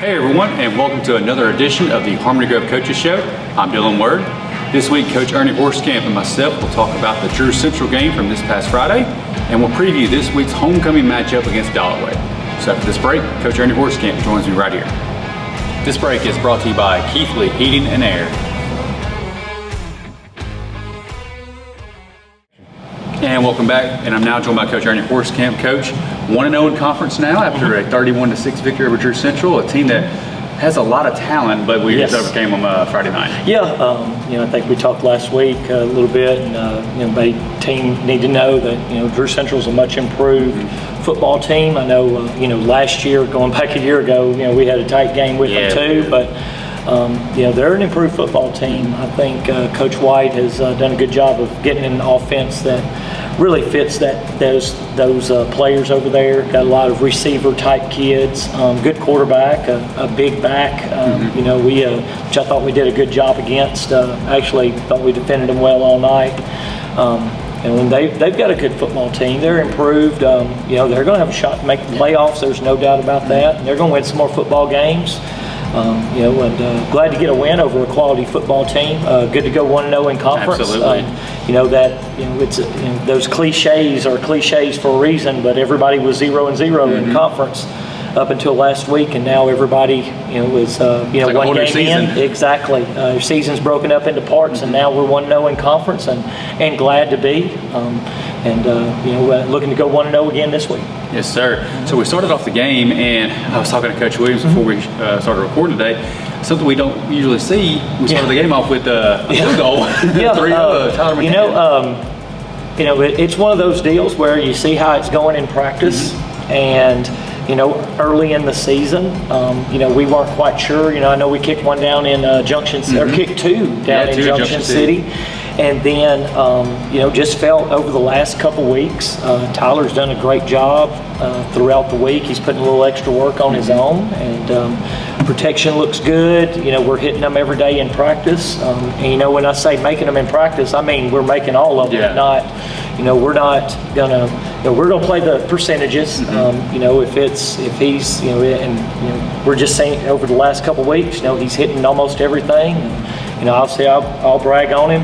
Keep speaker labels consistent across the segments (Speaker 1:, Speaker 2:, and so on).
Speaker 1: Hey everyone, and welcome to another edition of the Harmony Grove Coaches Show. I'm Dylan Word. This week, Coach Ernie Horskamp and myself will talk about the Drew Central game from this past Friday, and we'll preview this week's homecoming matchup against Dollarway. So after this break, Coach Ernie Horskamp joins me right here. This break is brought to you by Keithley Heating and Air. And welcome back, and I'm now joined by Coach Ernie Horskamp. Coach, 1-0 in conference now after a 31-6 victory over Drew Central, a team that has a lot of talent, but we just overcame them Friday night.
Speaker 2: Yeah, I think we talked last week a little bit, and the team need to know that Drew Central is a much improved football team. I know last year, going back a year ago, we had a tight game with them too, but. They're an improved football team. I think Coach White has done a good job of getting an offense that really fits those players over there. Got a lot of receiver type kids, good quarterback, a big back. Which I thought we did a good job against. Actually, thought we defended them well all night. And when they've got a good football team, they're improved. They're going to have a shot to make the playoffs. There's no doubt about that. And they're going to win some more football games. Glad to get a win over a quality football team. Good to go 1-0 in conference.
Speaker 1: Absolutely.
Speaker 2: Those cliches are cliches for a reason, but everybody was 0-0 in conference up until last week, and now everybody is like one game season. In. Exactly. Season's broken up into parts, and now we're 1-0 in conference, and glad to be. Looking to go 1-0 again this week.
Speaker 1: Yes, sir. So we started off the game, and I was talking to Coach Williams before we started recording today. Something we don't usually see. We started the game off with a field goal. 3-0, Tyler McCann.
Speaker 2: It's one of those deals where you see how it's going in practice, and early in the season, we weren't quite sure. I know we kicked one down in Junction, or kicked two down in Junction City. And then, just felt over the last couple weeks, Tyler's done a great job throughout the week. He's putting a little extra work on his own, and protection looks good. We're hitting them every day in practice. And when I say making them in practice, I mean we're making all of them. Yeah. We're not gonna. We're gonna play the percentages. If he's, we're just saying over the last couple weeks, he's hitting almost everything. Obviously, I'll brag on him.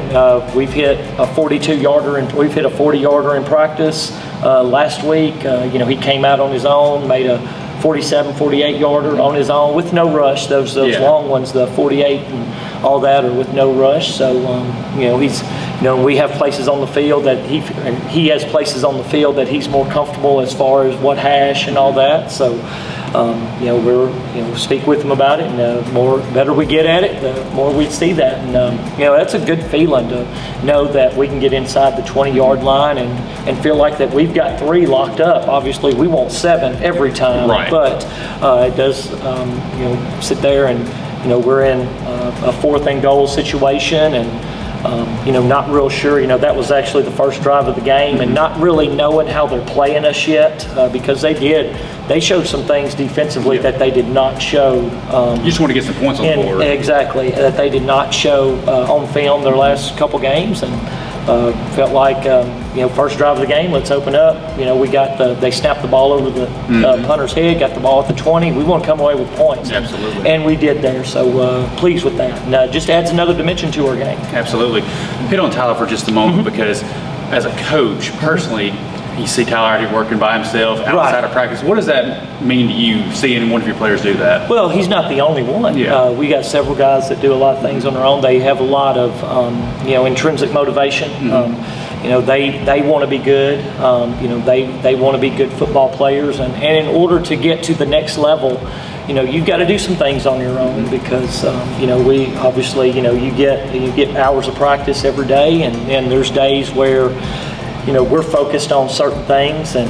Speaker 2: We've hit a 42-yarder, and we've hit a 40-yarder in practice. Last week, he came out on his own, made a 47, 48-yarder on his own with no rush. Those long ones, the 48 and all that, are with no rush. So, he's, we have places on the field that he has places on the field that he's more comfortable as far as what hash and all that. So. We're speak with them about it, and the better we get at it, the more we see that, and that's a good feeling to know that we can get inside the 20-yard line and feel like that we've got 3 locked up. Obviously, we want 7 every time, but it does sit there and we're in a 4th and goal situation, and not real sure. That was actually the first drive of the game, and not really knowing how they're playing us yet, because they showed some things defensively that they did not show.
Speaker 1: You just want to get some points on the board. Exactly,
Speaker 2: that they did not show on film their last couple games, and felt like first drive of the game, let's open up. They snapped the ball over the punter's head, got the ball at the 20. We want to come away with points.
Speaker 1: Absolutely.
Speaker 2: And we did there, so pleased with that. And just adds another dimension to our game.
Speaker 1: Absolutely. Hit on Tyler for just a moment, because as a coach, personally, you see Tyler already working by himself outside of practice. What does that mean to you, seeing one of your players do that?
Speaker 2: Well, he's not the only one. Yeah. We got several guys that do a lot of things on their own. They have a lot of intrinsic motivation. They want to be good. They want to be good football players, and in order to get to the next level, you've got to do some things on your own, because we obviously you get hours of practice every day, and there's days where we're focused on certain things, and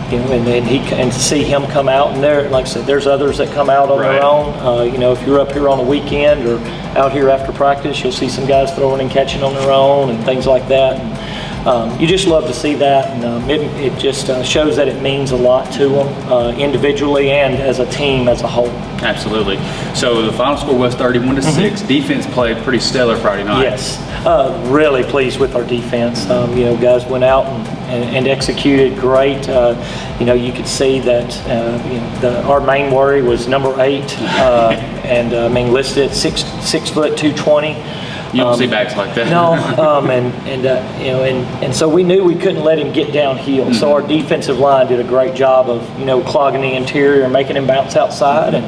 Speaker 2: and to see him come out, and there, like I said, there's others that come out on their own. If you're up here on a weekend or out here after practice, you'll see some guys throwing and catching on their own and things like that. And, you just love to see that, and it just shows that it means a lot to them individually and as a team as a whole.
Speaker 1: Absolutely. So the final score was 31-6. Defense played pretty stellar Friday night.
Speaker 2: Yes, really pleased with our defense. Guys went out and and executed great. You could see that our main worry was number 8, and listed at 6 foot 220.
Speaker 1: You don't see backs like that.
Speaker 2: No, and so we knew we couldn't let him get downhill. So our defensive line did a great job of clogging the interior and making him bounce outside, and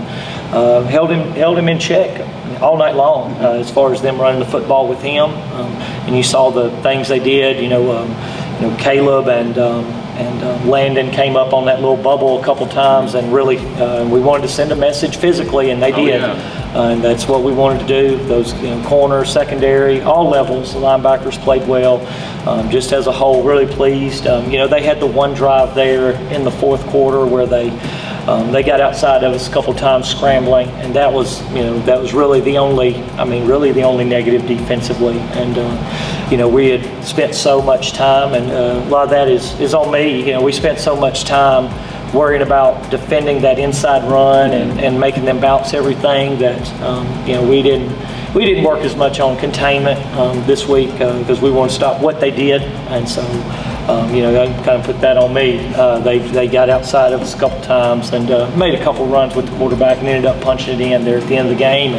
Speaker 2: held him in check all night long as far as them running the football with him. And you saw the things they did. Caleb and Landon came up on that little bubble a couple times, and really we wanted to send a message physically, and they did. And that's what we wanted to do. Those corner, secondary, all levels, the linebackers played well. Just as a whole, really pleased. They had the one drive there in the fourth quarter where they got outside of us a couple times scrambling, and that was really the only negative defensively. And we had spent so much time, and a lot of that is on me. We spent so much time worrying about defending that inside run and making them bounce everything that we didn't work as much on containment this week because we wanted to stop what they did. And so I kind of put that on me. They got outside of us a couple times and made a couple runs with the quarterback and ended up punching it in there at the end of the game.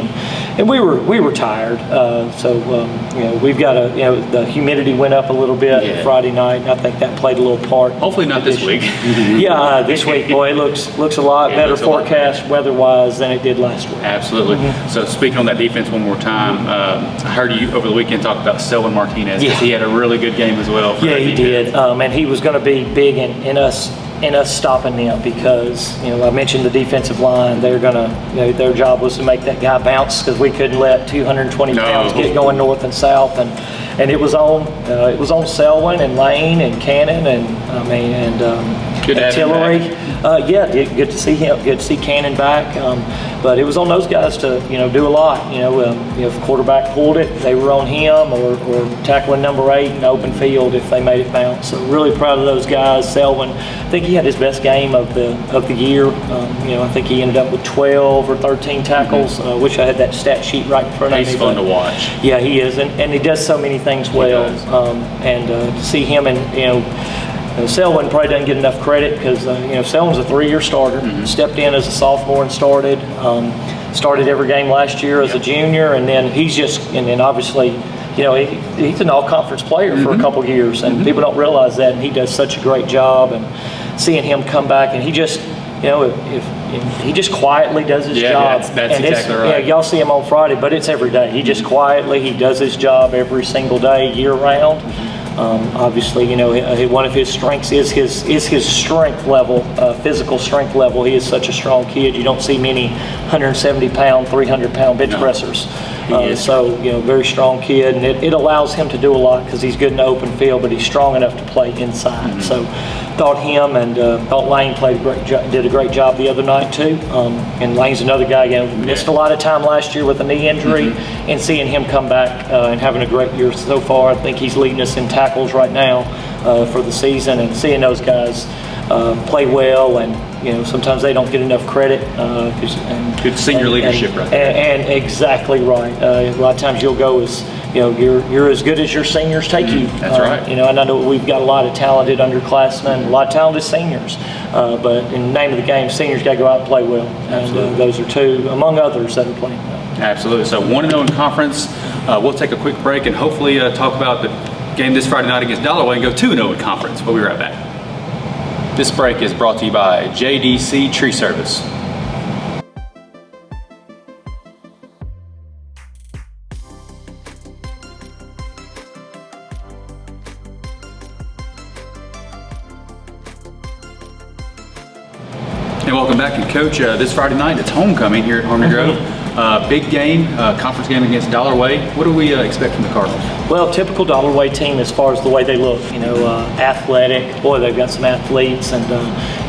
Speaker 2: And we were tired. We've got the humidity went up a little bit Friday night, and I think that played a little part.
Speaker 1: Hopefully not this week.
Speaker 2: This week, boy, it looks a lot better forecast weather-wise than it did last week.
Speaker 1: Absolutely. So speaking on that defense one more time, I heard you over the weekend talk about Selwyn Martinez.
Speaker 2: Yeah.
Speaker 1: He had a really good game as well.
Speaker 2: Yeah, he did. And he was going to be big in us stopping them because I mentioned the defensive line. They're gonna their job was to make that guy bounce because we couldn't let 220 pounds get going north and south, and it was on Selwyn and Lane and Cannon and Tillery. Good to see him. Good to see Cannon back. But it was on those guys to do a lot. If the quarterback pulled it, they were on him, or tackling number 8 in open field if they made it bounce. So really proud of those guys. Selwyn, I think he had his best game of the year. I think he ended up with 12 or 13 tackles. Wish I had that stat sheet right in front of me.
Speaker 1: He's fun to watch.
Speaker 2: Yeah, he is, and he does so many things well. To see him Selwyn probably doesn't get enough credit because Selwyn's a 3-year starter. Stepped in as a sophomore and started every game last year as a junior, and then obviously he's an all-conference player for a couple years, and people don't realize that, and he does such a great job. And seeing him come back, and he just if he just quietly does his job.
Speaker 1: That's exactly right.
Speaker 2: Yeah, y'all see him on Friday, but it's every day. He just quietly does his job every single day, year round. Obviously, one of his strengths is his strength level, physical strength level. He is such a strong kid. You don't see many 170-pound, 300-pound bench pressers. Very strong kid, and it allows him to do a lot because he's good in the open field, but he's strong enough to play inside. So thought him and thought Lane did a great job the other night too. And Lane's another guy, missed a lot of time last year with a knee injury, and seeing him come back and having a great year so far. I think he's leading us in tackles right now for the season, and seeing those guys play well, and sometimes they don't get enough credit.
Speaker 1: Good senior leadership right there.
Speaker 2: And exactly right. A lot of times you'll go as you're as good as your seniors take you.
Speaker 1: That's right.
Speaker 2: And I know we've got a lot of talented underclassmen, a lot of talented seniors, but in the name of the game, seniors got to go out and play well.
Speaker 1: Absolutely.
Speaker 2: And those are two among others that are playing well.
Speaker 1: Absolutely. So 1-0 in conference. We'll take a quick break and hopefully talk about the game this Friday night against Dollarway and go 2-0 in conference. We'll be right back. This break is brought to you by JDC Tree Service. And welcome back. And Coach, this Friday night, it's homecoming here at Harmony Grove. Big game, conference game against Dollarway. What do we expect from the Cardinals?
Speaker 2: Well, typical Dollarway team as far as the way they look. Athletic. Boy, they've got some athletes, and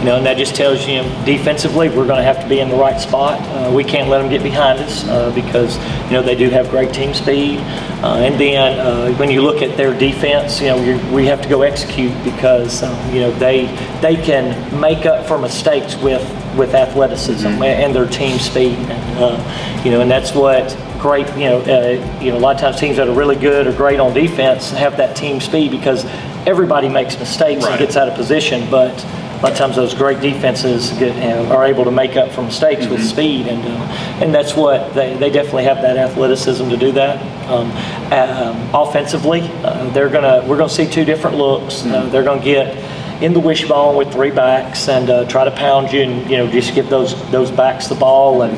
Speaker 2: and that just tells you defensively we're going to have to be in the right spot. We can't let them get behind us because they do have great team speed. And then when you look at their defense, we have to go execute because they can make up for mistakes with athleticism and their team speed, and that's what great. A lot of times teams that are really good or great on defense have that team speed because everybody makes mistakes and gets out of position, but a lot of times those great defenses are able to make up for mistakes with speed, and that's what they definitely have that athleticism to do that. Offensively, we're gonna see two different looks. They're gonna get in the wishbone with three backs and try to pound you, and just give those backs the ball and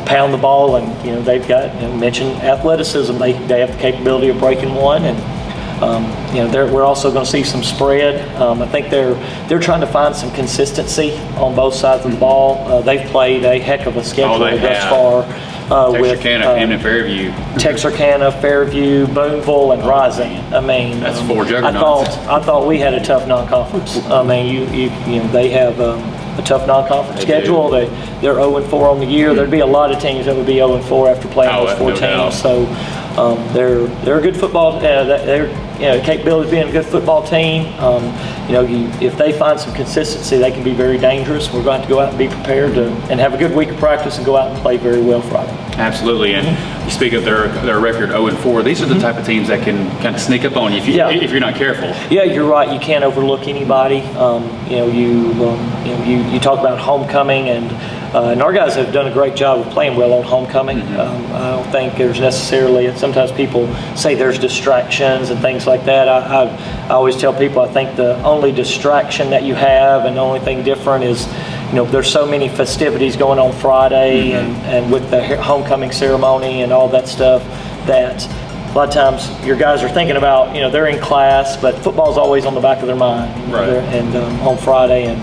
Speaker 2: pound the ball, and they've got mentioned athleticism. They have the capability of breaking one, and we're also going to see some spread. I think they're trying to find some consistency on both sides of the ball. They've played a heck of a schedule thus far.
Speaker 1: Texarkana, Camden, Fairview.
Speaker 2: Texarkana, Fairview, Booneville, and Rising. I mean,
Speaker 1: that's four juggernauts.
Speaker 2: I thought we had a tough non-conference. I mean, they have a tough non-conference schedule. They're 0-4 on the year. There'd be a lot of teams that would be 0-4 after playing those four teams. So they're a good football. They're capability of being a good football team. If they find some consistency, they can be very dangerous. We're going to have to go out and be prepared and have a good week of practice and go out and play very well Friday.
Speaker 1: Absolutely. And you speak of their record 0-4. These are the type of teams that can kind of sneak up on you if you're not careful.
Speaker 2: Yeah, you're right. You can't overlook anybody. You talk about homecoming, and our guys have done a great job of playing well on homecoming. I don't think there's necessarily, sometimes people say there's distractions and things like that. I always tell people, I think the only distraction that you have and the only thing different is, there's so many festivities going on Friday and with the homecoming ceremony and all that stuff, that a lot of times your guys are thinking about, they're in class, but football's always on the back of their mind. And on Friday, and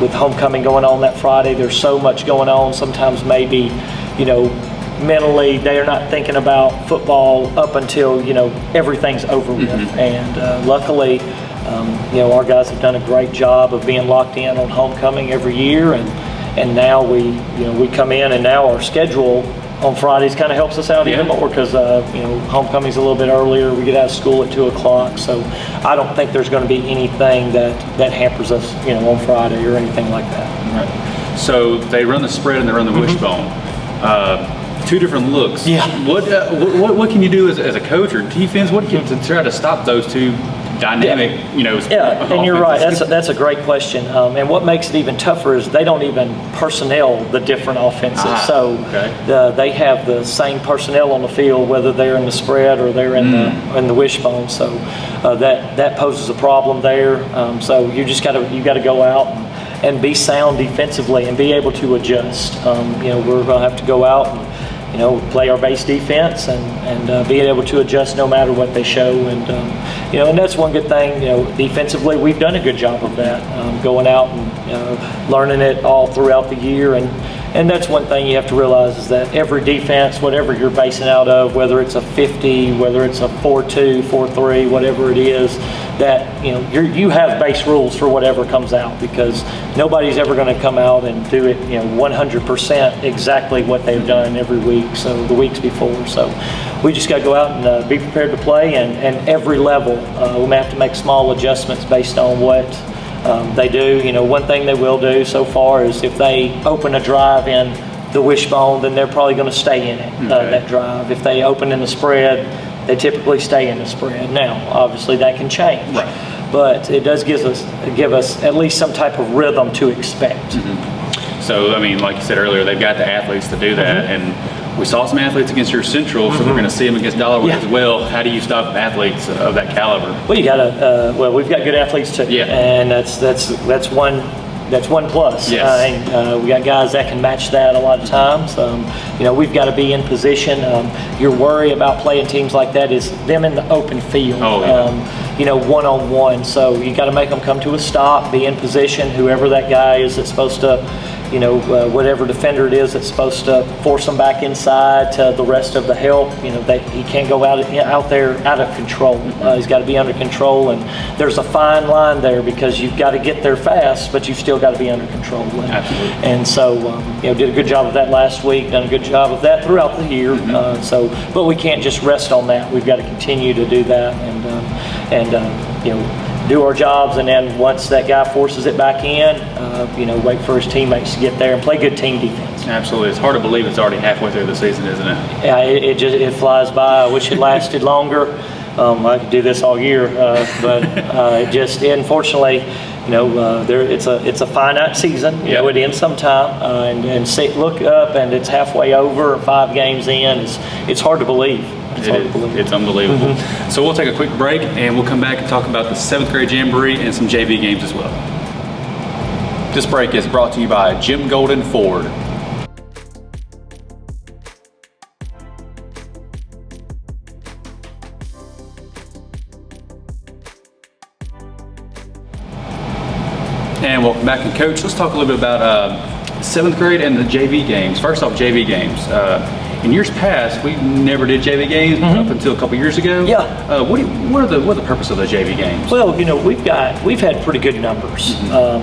Speaker 2: with homecoming going on that Friday, there's so much going on. Sometimes maybe, mentally they are not thinking about football up until everything's over with. And luckily, our guys have done a great job of being locked in on homecoming every year, and now we come in, and now our schedule on Fridays kind of helps us out even more, because homecoming's a little bit earlier. We get out of school at 2 o'clock, so I don't think there's going to be anything that hampers us on Friday or anything like that.
Speaker 1: Right. So they run the spread and they run the wishbone. Two different looks.
Speaker 2: Yeah.
Speaker 1: What can you do as a coach or defense? What can you to try to stop those two dynamic,
Speaker 2: and you're right. That's a great question. And what makes it even tougher is they don't even personnel the different offenses. They have the same personnel on the field, whether they're in the spread or they're in the wishbone. So that poses a problem there. So you got to go out and be sound defensively and be able to adjust. We're going to have to go out and play our base defense and being able to adjust no matter what they show. And that's one good thing. Defensively, we've done a good job of that, going out and learning it all throughout the year. And that's one thing you have to realize, is that every defense, whatever you're basing out of, whether it's a 50, whether it's a 4-2, 4-3, whatever it is, that you have base rules for whatever comes out, because nobody's ever going to come out and do it 100% exactly what they've done every week, so the weeks before. So we just got to go out and be prepared to play, and every level we may have to make small adjustments based on what they do. One thing they will do so far is, if they open a drive in the wishbone, then they're probably going to stay in it, that drive. If they open in the spread, they typically stay in the spread. Now, obviously, that can change, but it does give us at least some type of rhythm to expect.
Speaker 1: So, I mean, like you said earlier, they've got the athletes to do that, and we saw some athletes against your Central, so we're going to see them against Dollarway as well. How do you stop athletes of that caliber?
Speaker 2: Well, you got to. We've got good athletes too, and that's one plus.
Speaker 1: Yes.
Speaker 2: We got guys that can match that a lot of times. We've got to be in position. Your worry about playing teams like that is them in the open field. One-on-one. So you got to make them come to a stop, be in position. Whoever that guy is that's supposed to, whatever defender it is that's supposed to force them back inside to the rest of the help. He can't go out there out of control. He's got to be under control, and there's a fine line there, because you've got to get there fast, but you've still got to be under control.
Speaker 1: Absolutely.
Speaker 2: And so, did a good job of that last week. Done a good job of that throughout the year. But we can't just rest on that. We've got to continue to do that, and do our jobs, and then once that guy forces it back in, wait for his teammates to get there and play good team defense.
Speaker 1: Absolutely. It's hard to believe it's already halfway through the season, isn't it?
Speaker 2: Yeah, it flies by. I wish it lasted longer. I could do this all year, but unfortunately, it's a finite season. It ends sometime, look up and it's halfway over, 5 games in. It's hard to believe.
Speaker 1: It's unbelievable. So we'll take a quick break and we'll come back and talk about the 7th grade jamboree and some JV games as well. This break is brought to you by Jim Golden Ford. And welcome back. And Coach, let's talk a little bit about 7th grade and the JV games. First off, JV games. In years past, we never did JV games up until a couple years ago.
Speaker 2: Yeah.
Speaker 1: What are the purpose of the JV games?
Speaker 2: Well, we've had pretty good numbers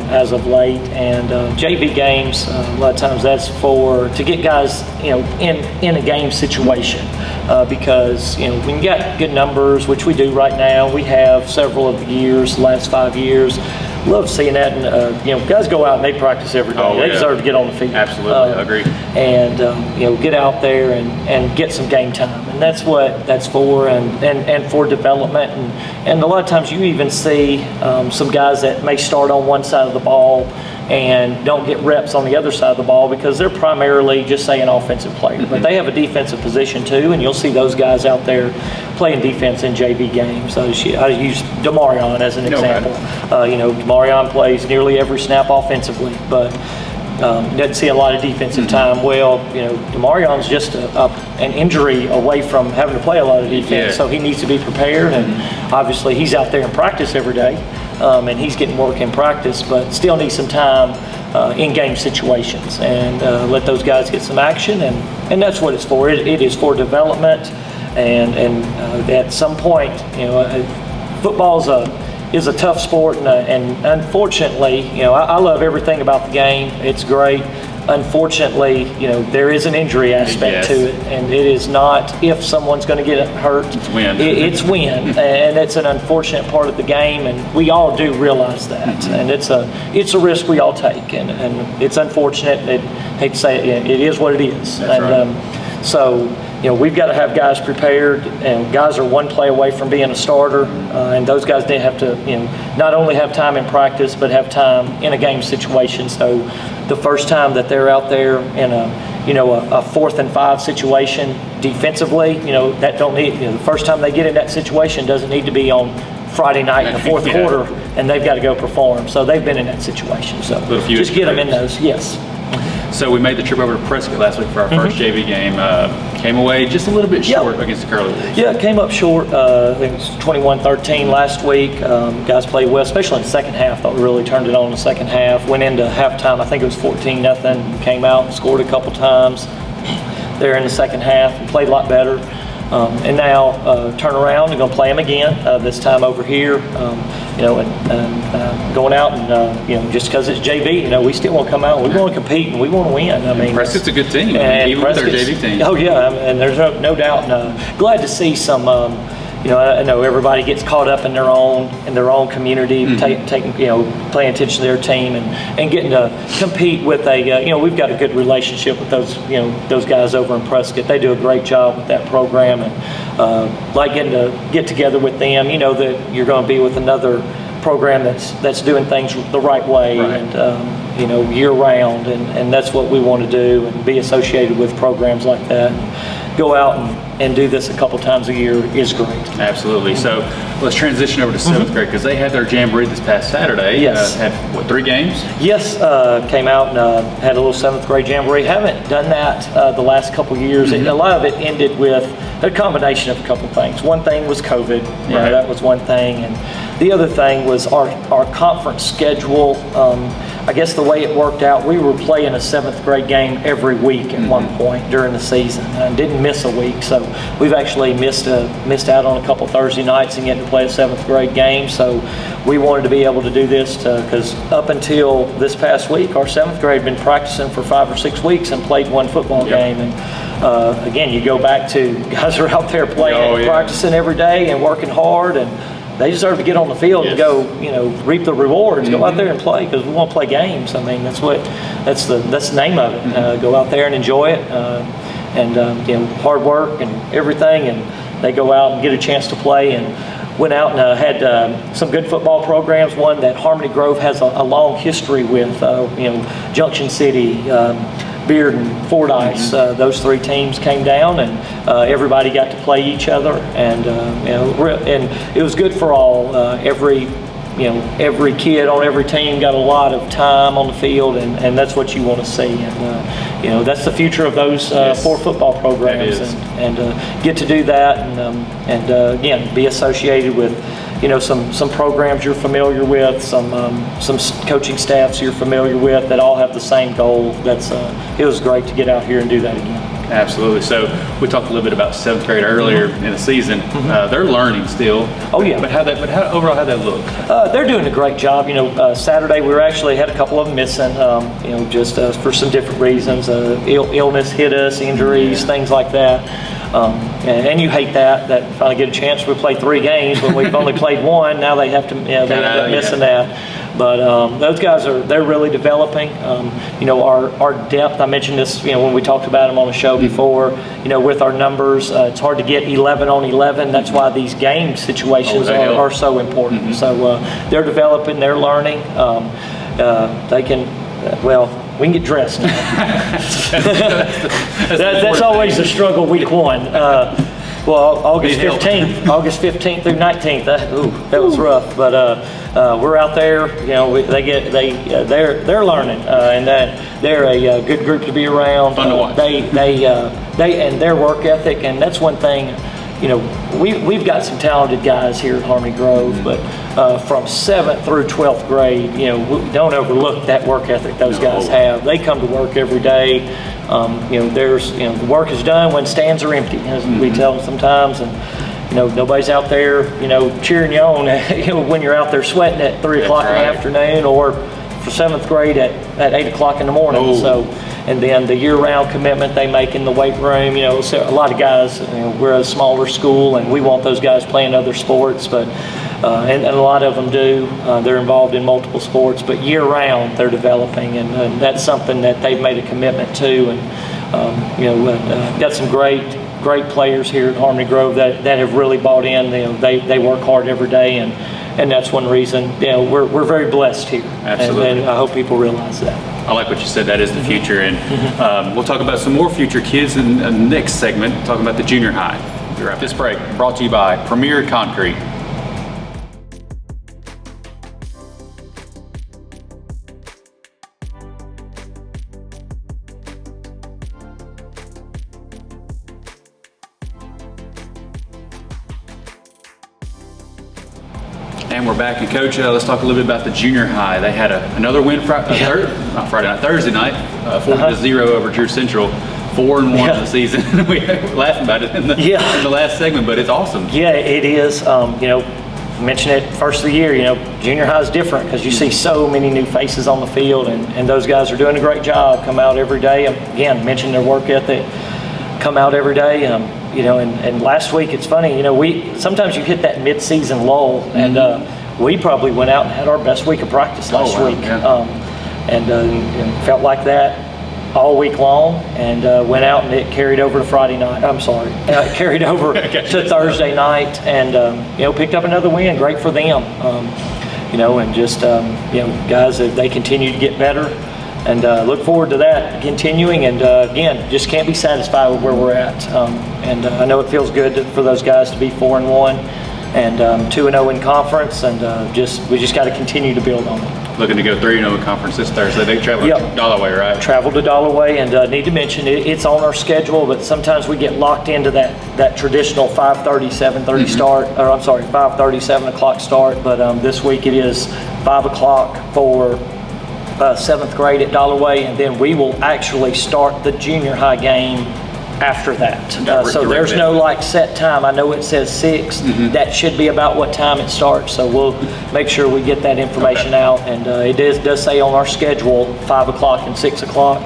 Speaker 2: as of late, and JV games a lot of times that's to get guys in a game situation because when you got good numbers, which we do right now, we have several of the years, the last 5 years. Love seeing that, and guys go out and they practice every day. They deserve to get on the field.
Speaker 1: Absolutely, agree.
Speaker 2: And get out there and get some game time, and that's what that's for, and for development. And a lot of times you even see some guys that may start on one side of the ball and don't get reps on the other side of the ball because they're primarily just say an offensive player, but they have a defensive position too, and you'll see those guys out there playing defense in JV games. I use Demarion as an example. Demarion plays nearly every snap offensively, but doesn't see a lot of defensive time. Well, Demarion's just an injury away from having to play a lot of defense, so he needs to be prepared, and obviously he's out there in practice every day, and he's getting work in practice, but still needs some time in game situations, and let those guys get some action, and that's what it's for. It is for development, and at some point, football is a tough sport, and unfortunately, I love everything about the game. It's great. Unfortunately, there is an injury aspect to it, and it is not if someone's going to get hurt.
Speaker 1: It's when.
Speaker 2: It's when, and it's an unfortunate part of the game, and we all do realize that, and it's a risk we all take, and it's unfortunate. I hate to say it, it is what it is.
Speaker 1: That's right.
Speaker 2: So we've got to have guys prepared, and guys are one play away from being a starter, and those guys didn't have to, not only have time in practice, but have time in a game situation. So the first time that they're out there in a 4th and 5 situation defensively, that don't need, the first time they get in that situation doesn't need to be on Friday night in the 4th quarter, and they've got to go perform. So they've been in that situation. So just get them in those, yes.
Speaker 1: So we made the trip over to Prescott last week for our first JV game. Came away just a little bit short against the Curly Wolves. Yeah,
Speaker 2: it came up short. I think it was 21-13 last week. Guys played well, especially in the second half. Thought we really turned it on in the second half. Went into halftime, I think it was 14-0. Came out and scored a couple times there in the second half and played a lot better. And now turn around and going to play them again, this time over here, and going out and, just because it's JV, we still want to come out. We want to compete and we want to win. I mean,
Speaker 1: Prescott's a good team, even with their JV team.
Speaker 2: Oh, yeah, and there's no doubt. And, glad to see some, I know everybody gets caught up in their own community, taking, paying attention to their team and getting to compete with we've got a good relationship with those guys over in Prescott. They do a great job with that program, and like getting to get together with them. That you're going to be with another program that's doing things the right way, and year round, and that's what we want to do, and be associated with programs like that. Go out and do this a couple times a year is great.
Speaker 1: Absolutely. So let's transition over to 7th grade, because they had their jamboree this past Saturday.
Speaker 2: Yes.
Speaker 1: Had 3 games?
Speaker 2: Yes. Came out and had a little 7th grade jamboree. Haven't done that the last couple years. A lot of it ended with a combination of a couple things. One thing was COVID. That was one thing, and the other thing was our conference schedule. I guess the way it worked out, we were playing a 7th grade game every week at one point during the season, and didn't miss a week. So we've actually missed out on a couple Thursday nights and getting to play a 7th grade game. So we wanted to be able to do this because up until this past week, our 7th grade had been practicing for 5 or 6 weeks and played one football game. And again, you go back to guys are out there playing, practicing every day and working hard, and they deserve to get on the field and go, reap the rewards. Go out there and play, because we want to play games. I mean, that's the name of it. Go out there and enjoy it, and hard work and everything. And they go out and get a chance to play, and went out and had some good football programs. One that Harmony Grove has a long history with, Junction City, Bearden, Fordyce. Those three teams came down, and everybody got to play each other, and and it was good for all. Every kid on every team got a lot of time on the field, and that's what you want to see. And that's the future of those four football programs, and get to do that, and again be associated with some programs you're familiar with, some coaching staffs you're familiar with that all have the same goal. It was great to get out here and do that again.
Speaker 1: Absolutely. So we talked a little bit about 7th grade earlier in the season. They're learning still.
Speaker 2: Oh yeah.
Speaker 1: But overall, how'd that look?
Speaker 2: They're doing a great job. Saturday we actually had a couple of them missing. Just for some different reasons. Illness hit us, injuries, things like that. And you hate that finally get a chance. We play 3 games when we've only played 1. Now they have to, they end up missing that. But those guys they're really developing. Our depth. I mentioned this, when we talked about them on the show before. With our numbers, it's hard to get 11 on 11. That's why these game situations are so important. So they're developing. They're learning. They can. We can get dressed now. That's always the struggle week 1. August 15th through 19th. That was rough. But we're out there. They're learning, and that they're a good group to be around.
Speaker 1: Fun to watch.
Speaker 2: They and their work ethic, and that's one thing. We've got some talented guys here at Harmony Grove, but from 7th through 12th grade, don't overlook that work ethic those guys have. They come to work every day. The work is done when stands are empty, as we tell them sometimes, and nobody's out there, cheering you on, when you're out there sweating at 3 o'clock in the afternoon, or for 7th grade at 8 o'clock in the morning. So. And then the year-round commitment they make in the weight room. So a lot of guys, we're a smaller school, and we want those guys playing other sports, but and a lot of them do. They're involved in multiple sports, but year-round they're developing, and that's something that they've made a commitment to. And got some great players here at Harmony Grove that have really bought in. They work hard every day, and that's one reason we're very blessed here.
Speaker 1: Absolutely.
Speaker 2: And I hope people realize that.
Speaker 1: I like what you said. That is the future, and we'll talk about some more future kids in the next segment, talking about the junior high. This break brought to you by Premier Concrete. And we're back, and Coach, let's talk a little bit about the junior high. They had another win Thursday night, 40-0 over Drew Central, 4-1 in the season. We were laughing about it in the last segment, but it's awesome.
Speaker 2: Yeah, it is. Mentioned it first of the year. Junior high is different because you see so many new faces on the field, and those guys are doing a great job. Come out every day. Again, mentioned their work ethic. Come out every day. And last week, it's funny, sometimes you hit that mid-season lull, and we probably went out and had our best week of practice last week.
Speaker 1: Yeah.
Speaker 2: And felt like that all week long, and went out and it carried over to Friday night. I'm sorry, carried over to Thursday night, and picked up another win. Great for them. And just guys, they continue to get better. And look forward to that continuing, and again, just can't be satisfied with where we're at. And I know it feels good for those guys to be 4-1 and 2-0 in conference, and we just got to continue to build on it.
Speaker 1: Looking to go 3-0 in conference this Thursday. They travel to Dollarway, right?
Speaker 2: Travel to Dollarway, and need to mention it's on our schedule, but sometimes we get locked into that traditional 5:30, 7:30 start, or I'm sorry, 5:30, 7 o'clock start. But this week it is 5 o'clock for 7th grade at Dollarway, and then we will actually start the junior high game after that. So there's no set time. I know it says 6. That should be about what time it starts. So we'll make sure we get that information out. And it does say on our schedule 5 o'clock and 6 o'clock.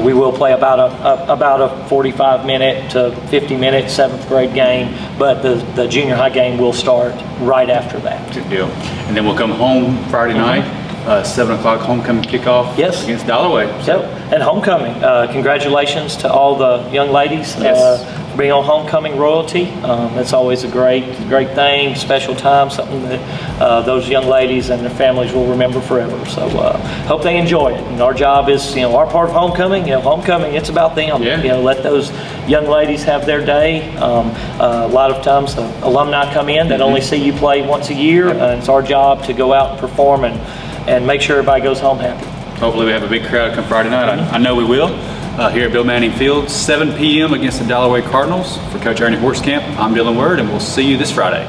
Speaker 2: We will play about a 45-minute to 50-minute 7th grade game, but the junior high game will start right after that.
Speaker 1: Good deal. And then we'll come home Friday night. 7 o'clock homecoming kickoff
Speaker 2: Yes.
Speaker 1: against Dollarway.
Speaker 2: Yep. And homecoming. Congratulations to all the young ladies
Speaker 1: Yes.
Speaker 2: for being on homecoming royalty. That's always a great thing, special time, something that those young ladies and their families will remember forever. So hope they enjoy it. And our job is, our part of homecoming. Homecoming, it's about them.
Speaker 1: Yeah.
Speaker 2: Let those young ladies have their day. A lot of times alumni come in that only see you play once a year. It's our job to go out and perform and make sure everybody goes home happy.
Speaker 1: Hopefully we have a big crowd come Friday night. I know we will. Here at Bill Manning Field, 7 p.m. against the Dollarway Cardinals. For Coach Ernie Horskamp, I'm Dylan Word, and we'll see you this Friday.